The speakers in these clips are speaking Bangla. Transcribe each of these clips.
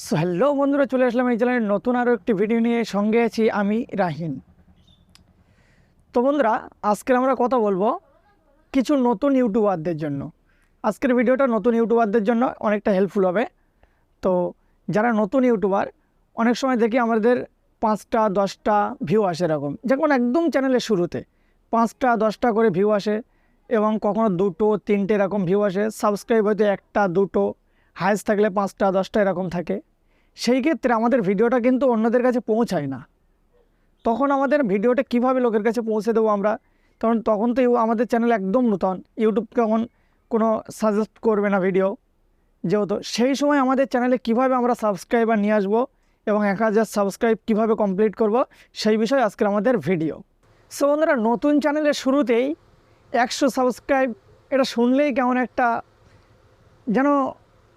সো হ্যালো বন্ধুরা, চলে আসলাম এই চ্যানেলের নতুন আরও একটি ভিডিও নিয়ে। সঙ্গে আছি আমি রাহিন। তো বন্ধুরা, আজকে আমরা কথা বলবো কিছু নতুন ইউটিউবারদের জন্য। আজকের ভিডিওটা নতুন ইউটিউবারদের জন্য অনেকটা হেল্পফুল হবে। তো যারা নতুন ইউটিউবার, অনেক সময় দেখি আমাদের 5টা 10টা ভিউ আসে, এরকম যেমন একদম চ্যানেলের শুরুতে 5টা 10টা করে ভিউ আসে, এবং কখনো 2টো 3টে এরকম ভিউ আসে। সাবস্ক্রাইব হয়তো 1টা 2টো, হাইস্ট থাকলে 5টা 10টা এরকম থাকে। সেই ক্ষেত্রে আমাদের ভিডিওটা কিন্তু অন্যদের কাছে পৌঁছায় না। তখন আমাদের ভিডিওটা কিভাবে লোকের কাছে পৌঁছে দেবো আমরা? তখন তো আমাদের চ্যানেল একদম নতুন, ইউটিউব তখন কোনো সাজেস্ট করবে না ভিডিও। যেহেতু সেই সময় আমাদের চ্যানেলে কিভাবে আমরা সাবস্ক্রাইবার নিয়ে আসবো এবং 1000 সাবস্ক্রাইব কিভাবে কমপ্লিট করব, সেই বিষয়ে আজকের আমাদের ভিডিও। সো বন্ধুরা, নতুন চ্যানেলের শুরুতেই 100 সাবস্ক্রাইব, এটা শুনলেই কেমন একটা যেন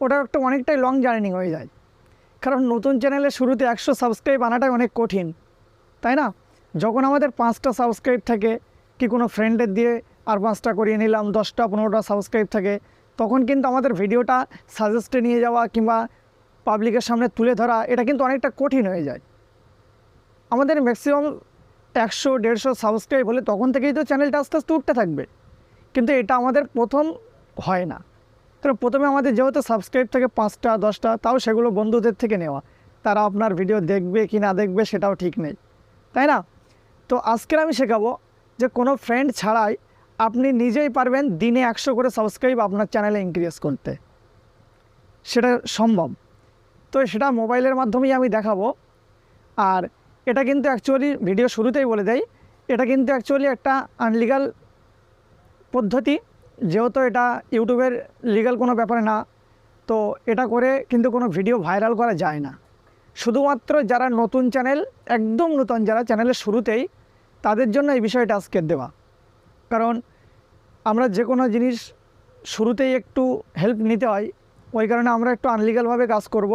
ওটা একটা অনেকটাই লং জার্নি হয়ে যায়। কারণ নতুন চ্যানেলের শুরুতে 100 সাবস্ক্রাইব আনাটাই অনেক কঠিন, তাই না? যখন আমাদের 5টা সাবস্ক্রাইব থাকে, কি কোনো ফ্রেন্ডের দিয়ে আর 5টা করিয়ে নিলাম, 10টা 15টা সাবস্ক্রাইব থাকে, তখন কিন্তু আমাদের ভিডিওটা সাজেস্টে নিয়ে যাওয়া কিংবা পাবলিকের সামনে তুলে ধরা, এটা কিন্তু অনেকটা কঠিন হয়ে যায়। আমাদের ম্যাক্সিমাম 100 150 সাবস্ক্রাইব হলে তখন থেকেই তো চ্যানেলটা আস্তে আস্তে উঠতে থাকবে, কিন্তু এটা আমাদের প্রথম হয় না। তো প্রথমে আমাদের যেহেতু সাবস্ক্রাইব থাকে 5টা 10টা, তাও সেগুলো বন্ধুদের থেকে নেওয়া, তারা আপনার ভিডিও দেখবে কি না দেখবে সেটাও ঠিক নেই, তাই না? তো আজকের আমি শেখাবো যে কোনো ফ্রেন্ড ছাড়াই আপনি নিজেই পারবেন দিনে 100 করে সাবস্ক্রাইব আপনার চ্যানেলে ইনক্রিজ করতে। সেটা সম্ভব। তো সেটা মোবাইলের মাধ্যমেই আমি দেখাবো। আর এটা কিন্তু অ্যাকচুয়ালি ভিডিও শুরুতেই বলে দেয়, এটা কিন্তু অ্যাকচুয়ালি একটা আনলিগাল পদ্ধতি। যেহেতু এটা ইউটিউবের লিগ্যাল কোনো ব্যাপার না, তো এটা করে কিন্তু কোনো ভিডিও ভাইরাল করা যায় না। শুধুমাত্র যারা নতুন চ্যানেল, একদম নতুন যারা চ্যানেলের শুরুতেই, তাদের জন্য এই বিষয়টা আজকের দেওয়া। কারণ আমরা যে কোনো জিনিস শুরুতেই একটু হেল্প নিতে হয়, ওই কারণে আমরা একটু আনলিগালভাবে কাজ করব।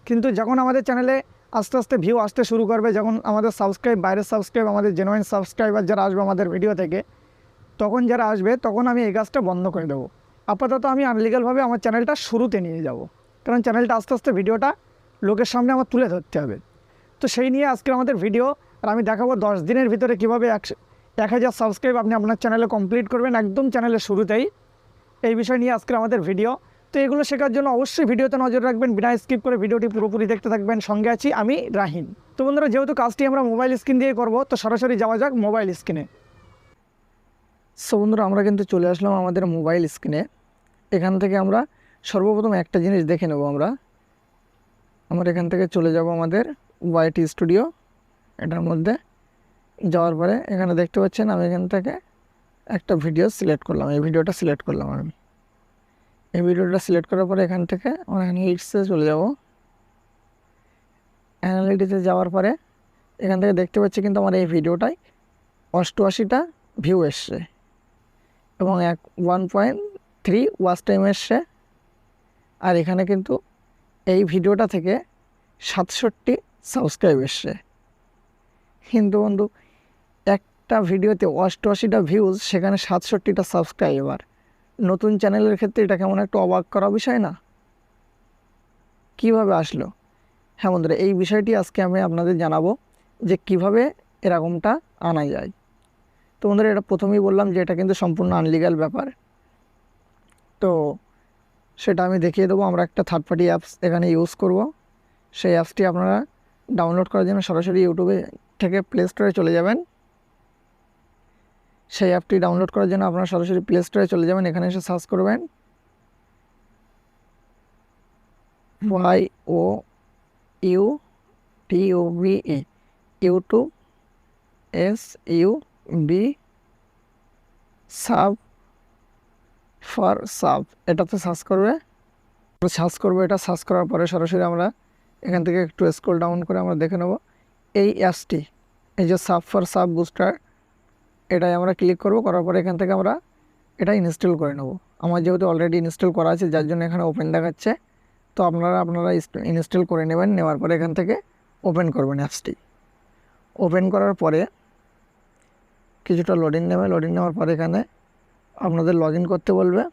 কিন্তু যখন আমাদের চ্যানেলে আস্তে আস্তে ভিউ আসতে শুরু করবে, যখন আমাদের সাবস্ক্রাইব, বাইরের সাবস্ক্রাইব, আমাদের জেনুইন সাবস্ক্রাইবার যারা আসবে আমাদের ভিডিও থেকে, তখন যারা আসবে তখন আমি এই কাজটা বন্ধ করে দেবো। আপাতত আমি আনলিগালভাবে আমার চ্যানেলটা শুরুতে নিয়ে যাব, কারণ চ্যানেলটা আস্তে আস্তে ভিডিওটা লোকের সামনে আমার তুলে ধরতে হবে। তো সেই নিয়ে আজকে আমাদের ভিডিও। আর আমি দেখাবো 10 দিনের ভিতরে কীভাবে 1000 সাবস্ক্রাইব আপনি আপনার চ্যানেলে কমপ্লিট করবেন, একদম চ্যানেলের শুরুতেই। এই বিষয় নিয়ে আজকে আমাদের ভিডিও। তো এগুলো শেখার জন্য অবশ্যই ভিডিওতে নজর রাখবেন, বিনা স্কিপ করে ভিডিওটি পুরোপুরি দেখতে থাকবেন। সঙ্গে আছি আমি রাহিন। তো বন্ধুরা, যেহেতু কাজটি আমরা মোবাইল স্ক্রিন দিয়ে করব, তো সরাসরি যাওয়া যাক মোবাইল স্ক্রিনে। সো বন্ধুরা, আমরা কিন্তু চলে আসলাম আমাদের মোবাইল স্ক্রিনে। এখান থেকে আমরা সর্বপ্রথম একটা জিনিস দেখে নেব। আমরা এখান থেকে চলে যাব আমাদের ওয়াইটি স্টুডিও। এটার মধ্যে যাওয়ার পরে এখানে দেখতে পাচ্ছেন আমি এখান থেকে একটা ভিডিও সিলেক্ট করলাম। এই ভিডিওটা সিলেক্ট করলাম আমি। এই ভিডিওটা সিলেক্ট করার পরে এখান থেকে আমরা অ্যানালিটিক্সে চলে যাব। অ্যানালিটিক্সে যাওয়ার পরে এখান থেকে দেখতে পাচ্ছি কিন্তু আমার এই ভিডিওটায় 88টা ভিউ এসছে এবং 1.3 ওয়াচ টাইম এসছে। আর এখানে কিন্তু এই ভিডিওটা থেকে 67 সাবস্ক্রাইব এসছে। কিন্তু বন্ধু, একটা ভিডিওতে 88টা ভিউজ, সেখানে 67টা সাবস্ক্রাইবার, নতুন চ্যানেলের ক্ষেত্রে এটা কেমন একটা অবাক করা বিষয় না? কিভাবে আসলো? হ্যাঁ বন্ধুরা, এই বিষয়টি আজকে আমি আপনাদের জানাবো যে কিভাবে এরকমটা আনা যায়। তো বন্ধুরা, এটা প্রথমেই বললাম যে এটা কিন্তু সম্পূর্ণ আনলিগাল ব্যাপার। তো সেটা আমি দেখিয়ে দেবো। আমরা একটা থার্ড পার্টি অ্যাপস এখানে ইউজ করব। সেই অ্যাপসটি আপনারা ডাউনলোড করার জন্য সরাসরি ইউটিউবে থেকে প্লে স্টোরে চলে যাবেন। সেই অ্যাপটি ডাউনলোড করার জন্য আপনারা সরাসরি প্লে স্টোরে চলে যাবেন। এখানে এসে সার্চ করবেন YOUTUBE, YouTube SUB sub for sub, এটাতে সার্চ করবে। এটা সার্চ করার পরে সরাসরি আমরা এখান থেকে একটু স্ক্রল ডাউন করে আমরা দেখে নেব এই অ্যাপসটি, এই যে সাব ফর সাব বুস্টার, এটাই আমরা ক্লিক করব। করার পরে এখান থেকে আমরা এটা ইনস্টল করে নেব। আমার যেহেতু অলরেডি ইনস্টল করা আছে, যার জন্য এখানে ওপেন দেখাচ্ছে। তো আপনারা ইনস্টল করে নেবেন। নেওয়ার পরে এখান থেকে ওপেন করবেন অ্যাপসটি। ওপেন করার পরে কিছুটা লোডিং নেবে। লোডিং নেওয়ার পরে এখানে আপনাদের লগ ইন করতে বলবে।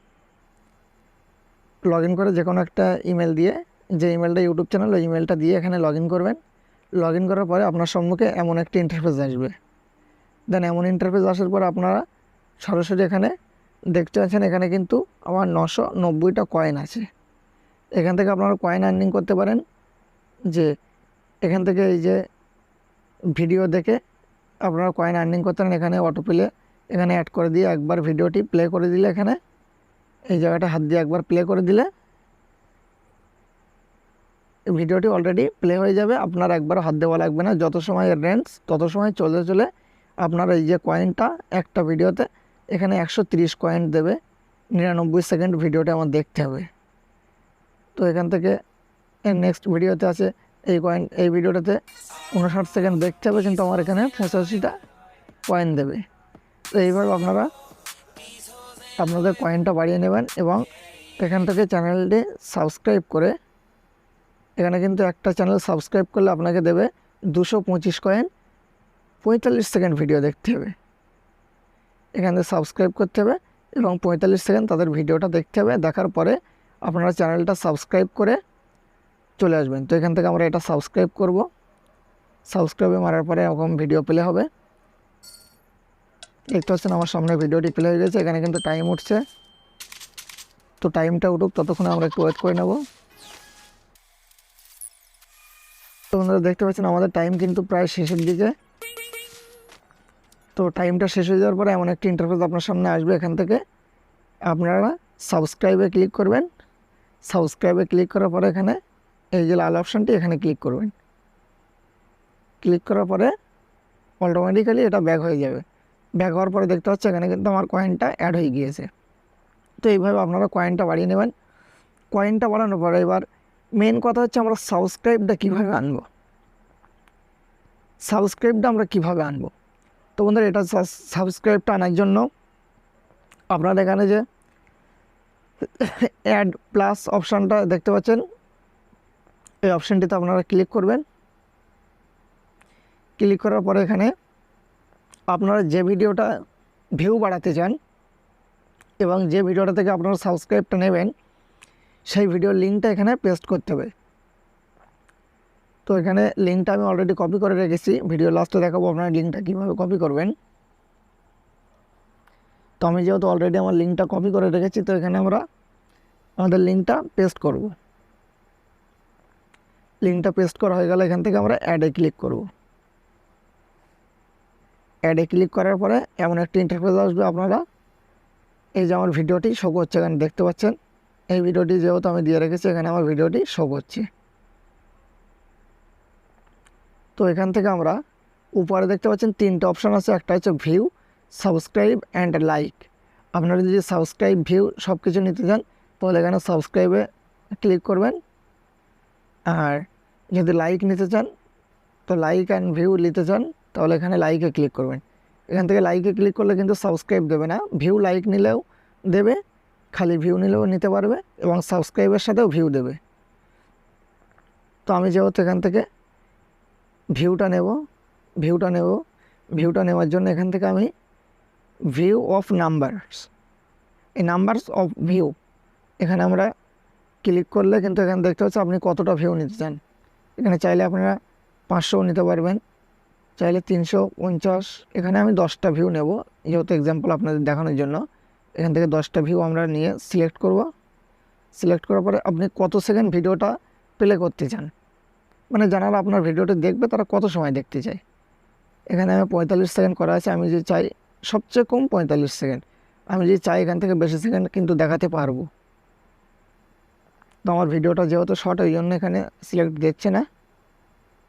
লগ ইন করে যে কোনো একটা ইমেল দিয়ে যে ইমেলটা ইউটিউব চ্যানেল, ওই ইমেলটা দিয়ে এখানে লগ ইন করবেন। লগ ইন করার পরে আপনার সম্মুখে এমন একটি ইন্টারফেস আসবে। দেন এমন ইন্টারফেস আসার পর আপনারা সরাসরি এখানে দেখতে পাচ্ছেন, এখানে কিন্তু আমার 990টা কয়েন আছে। এখান থেকে আপনারা কয়েন আর্নিং করতে পারেন। যে এখান থেকে এই যে ভিডিও দেখে আপনারা কয়েন আর্নিং করতে পারেন। এখানে অটো প্লে এখানে অ্যাড করে দিয়ে একবার ভিডিওটি প্লে করে দিলে, এখানে এই জায়গাটা হাত দিয়ে একবার প্লে করে দিলে ভিডিওটি অলরেডি প্লে হয়ে যাবে। আপনার একবার হাত দেওয়া লাগবে না। যত সময় রেঞ্জ তত সময় চলে চলে আপনার এই যে কয়েনটা একটা ভিডিওতে এখানে 130 কয়েন দেবে। 99 সেকেন্ড ভিডিওটা আমার দেখতে হবে। তো এখান থেকে নেক্সট ভিডিওতে আছে এই কয়েন, এই ভিডিওটাতে 59 সেকেন্ড দেখতে হবে, কিন্তু আমার এখানে 85টা কয়েন দেবে। তো এইভাবে আপনারা আপনাদের কয়েনটা বাড়িয়ে নেবেন এবং এখান থেকে চ্যানেলটি সাবস্ক্রাইব করে, এখানে কিন্তু একটা চ্যানেল সাবস্ক্রাইব করলে আপনাকে দেবে 225 কয়েন। 45 সেকেন্ড ভিডিও দেখতে হবে। এখানে সাবস্ক্রাইব করতে হবে এবং 45 সেকেন্ড তাদের ভিডিওটা দেখতে হবে। দেখার পরে আপনারা চ্যানেলটা সাবস্ক্রাইব করে চলে আসবেন। তো এখান থেকে আমরা এটা সাবস্ক্রাইব করব। সাবস্ক্রাইবে মারার পরে এরকম ভিডিও প্লে হবে। দেখতে পাচ্ছেন আমার সামনে ভিডিওটি প্লে হয়ে গেছে। এখানে কিন্তু টাইম উঠছে। তো টাইমটা উঠুক, ততক্ষণে আমরা একটু ওয়েট করে নেব। তো আপনারা দেখতে পাচ্ছেন আমাদের টাইম কিন্তু প্রায় শেষের দিকে। তো টাইমটা শেষ হয়ে যাওয়ার পরে এমন একটি ইন্টারফেস আপনার সামনে আসবে। এখান থেকে আপনারা সাবস্ক্রাইবে ক্লিক করবেন। সাবস্ক্রাইবে ক্লিক করার পরে এখানে এই যে লাল অপশানটি, এখানে ক্লিক করবেন। ক্লিক করার পরে অটোমেটিক্যালি এটা ব্যাক হয়ে যাবে। ব্যাক হওয়ার পরে দেখতে পাচ্ছি এখানে কিন্তু আমার কয়েনটা অ্যাড হয়ে গিয়েছে। তো এইভাবে আপনারা কয়েনটা বাড়িয়ে নেবেন। কয়েনটা বাড়ানোর পরে এবার মেন কথা হচ্ছে আমরা সাবস্ক্রাইবটা কীভাবে আনবো। সাবস্ক্রাইবটা আমরা কীভাবে আনবো? তো বন্ধুরা, এটা সাবস্ক্রাইবটা আনার জন্য আপনারা এখানে যে অ্যাড প্লাস অপশানটা দেখতে পাচ্ছেন, এই অপশানটিতে আপনারা ক্লিক করবেন। ক্লিক করার পরে এখানে আপনারা যে ভিডিওটা ভিউ বাড়াতে চান এবং যে ভিডিওটা থেকে আপনারা সাবস্ক্রাইবটা নেবেন, সেই ভিডিওর লিঙ্কটা এখানে পেস্ট করতে হবে। তো এখানে লিঙ্কটা আমি অলরেডি কপি করে রেখেছি। ভিডিও লাস্টে দেখাবো আপনারা লিঙ্কটা কীভাবে কপি করবেন। তো আমি যেহেতু অলরেডি আমার লিঙ্কটা কপি করে রেখেছি, তো এখানে আমরা আমাদের লিঙ্কটা পেস্ট করব। লিঙ্কটা পেস্ট করা হয়ে গেলে এখান থেকে আমরা অ্যাডে ক্লিক করব। অ্যাডে ক্লিক করার পরে এমন একটা ইন্টারফেস আসবে। আপনারা এই যে আমার ভিডিওটি শো করছে, এখানে দেখতে পাচ্ছেন। এই ভিডিওটি যেহেতু আমি দিয়ে রেখেছি, এখানে আমার ভিডিওটি শো করছে। তো এখান থেকে আমরা উপরে দেখতে পাচ্ছেন 3টে অপশান আছে। একটা হচ্ছে ভিউ, সাবস্ক্রাইব অ্যান্ড লাইক। আপনারা যদি সাবস্ক্রাইব, ভিউ সব কিছু নিতে চান তাহলে এখানে সাবস্ক্রাইবে ক্লিক করবেন। আর যদি লাইক নিতে চান, তো লাইক অ্যান্ড ভিউ নিতে চান তাহলে এখানে লাইকে ক্লিক করবেন। এখান থেকে লাইকে ক্লিক করলে কিন্তু সাবস্ক্রাইব দেবে না। ভিউ লাইক নিলেও দেবে, খালি ভিউ নিলেও নিতে পারবে এবং সাবস্ক্রাইবের সাথেও ভিউ দেবে। তো আমি যেহেতু এখান থেকে ভিউটা নেব, ভিউটা নেওয়ার জন্য এখান থেকে আমি ভিউ অফ নাম্বারস, এই নাম্বারস অফ ভিউ এখানে আমরা ক্লিক করলে কিন্তু এখানে দেখতে পাচ্ছি আপনি কতটা ভিউ নিতে চান। এখানে চাইলে আপনারা 500 নিতে পারবেন, চাইলে 350। এখানে আমি 10টা ভিউ নেব যেহেতু এক্সাম্পল আপনাদের দেখানোর জন্য। এখান থেকে 10টা ভিউ আমরা নিয়ে সিলেক্ট করব। সিলেক্ট করার পরে আপনি কত সেকেন্ড ভিডিওটা প্লে করতে চান, মানে যারা আপনার ভিডিওটা দেখবে তারা কত সময় দেখতে চায়। এখানে আমি 45 সেকেন্ড করা আছে। আমি যে চাই সবচেয়ে কম 45 সেকেন্ড, আমি যদি চাই এখান থেকে বেশি সেকেন্ড কিন্তু দেখাতে পারবো। তো আমার ভিডিওটা যেহেতু শর্ট, ওই জন্য এখানে সিলেক্ট দিচ্ছে না।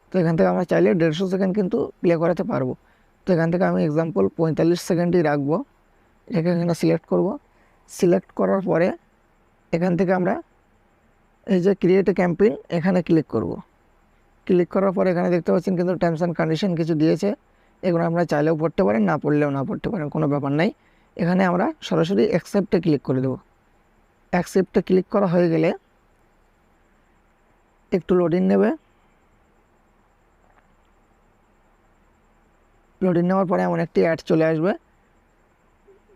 তো এখান থেকে আমরা চাইলে 150 সেকেন্ড কিন্তু প্লে করাতে পারবো। তো এখান থেকে আমি এক্সাম্পল 45 সেকেন্ডই রাখবো। এখানে সিলেক্ট করব। সিলেক্ট করার পরে এখান থেকে আমরা এই যে ক্রিয়েট এ ক্যাম্পেইন এখানে ক্লিক করব। ক্লিক করার পরে এখানে দেখতে পাচ্ছেন কিন্তু টার্মস অ্যান্ড কন্ডিশন কিছু দিয়েছে। এগুলো আমরা চাইলেও পড়তে পারেন, না পড়লেও না পড়তে পারেন, কোনো ব্যাপার নাই। এখানে আমরা সরাসরি অ্যাকসেপ্টে ক্লিক করে দেবো। অ্যাকসেপ্টে ক্লিক করা হয়ে গেলে একটু লোডিং নেবে। লোডিং নেওয়ার পরে এমন একটি অ্যাড চলে আসবে,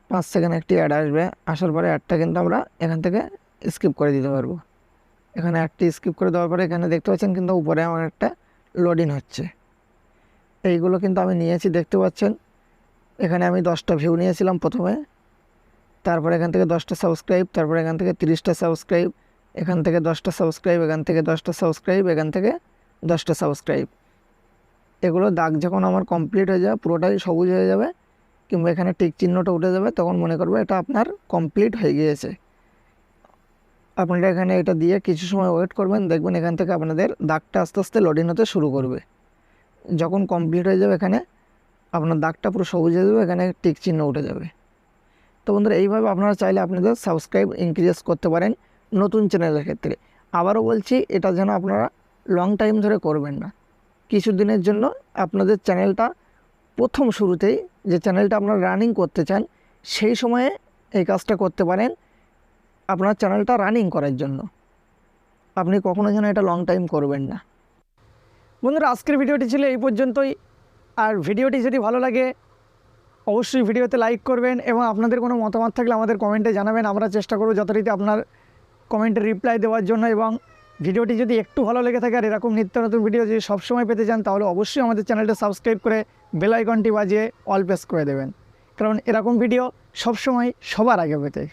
5 সেকেন্ড একটি অ্যাড আসবে। আসার পরে অ্যাডটা কিন্তু আমরা এখান থেকে স্কিপ করে দিতে পারবো। এখানে একটি স্কিপ করে দেওয়ার পরে এখানে দেখতে পাচ্ছেন কিন্তু উপরে আমার একটা লোডিং হচ্ছে। এইগুলো কিন্তু আমি নিয়েছি, দেখতে পাচ্ছেন। এখানে আমি 10টা ভিউ নিয়েছিলাম প্রথমে, তারপরে এখান থেকে 10টা সাবস্ক্রাইব, তারপরে এখান থেকে 30টা সাবস্ক্রাইব, এখান থেকে 10টা সাবস্ক্রাইব, এখান থেকে 10টা সাবস্ক্রাইব, এখান থেকে 10টা সাবস্ক্রাইব। এগুলো দাগ যখন আমার কমপ্লিট হয়ে যাবে, পুরোটাই সবুজ হয়ে যাবে কিংবা এখানে টিক চিহ্নটা উঠে যাবে, তখন মনে করবে এটা আপনার কমপ্লিট হয়ে গিয়েছে। আপনারা এখানে এটা দিয়ে কিছু সময় ওয়েট করবেন, দেখবেন এখান থেকে আপনাদের দাগটা আস্তে আস্তে লোডিং হতে শুরু করবে। যখন কমপ্লিট হয়ে যাবে এখানে আপনার দাগটা পুরো সবুজ হয়ে যাবে, এখানে টিক চিহ্ন উঠে যাবে। তো বন্ধুরা, এইভাবে আপনারা চাইলে আপনাদের সাবস্ক্রাইব ইনক্রিজ করতে পারেন নতুন চ্যানেলের ক্ষেত্রে। আবারও বলছি, এটা যেন আপনারা লং টাইম ধরে করবেন না, কিছুদিনের জন্য আপনাদের চ্যানেলটা প্রথম শুরুতেই যে চ্যানেলটা আপনারা রানিং করতে চান সেই সময়ে এই কাজটা করতে পারেন, আপনার চ্যানেলটা রানিং করার জন্য। আপনি কখনো যেন এটা লং টাইম করবেন না। বন্ধুরা, আজকের ভিডিওটি ছিল এই পর্যন্তই। আর ভিডিওটি যদি ভালো লাগে অবশ্যই ভিডিওতে লাইক করবেন এবং আপনাদের কোনো মতামত থাকলে আমাদের কমেন্টে জানাবেন। আমরা চেষ্টা করব যথারীতি আপনার কমেন্টে রিপ্লাই দেওয়ার জন্য। এবং ভিডিওটি যদি একটু ভালো লেগে থাকে আর এরকম নিত্য নতুন ভিডিও যদি সবসময় পেতে চান, তাহলে অবশ্যই আমাদের চ্যানেলটা সাবস্ক্রাইব করে বেল আইকনটি বাজিয়ে অল প্রেস করে দেবেন, কারণ এরকম ভিডিও সবসময় সবার আগে পেতে।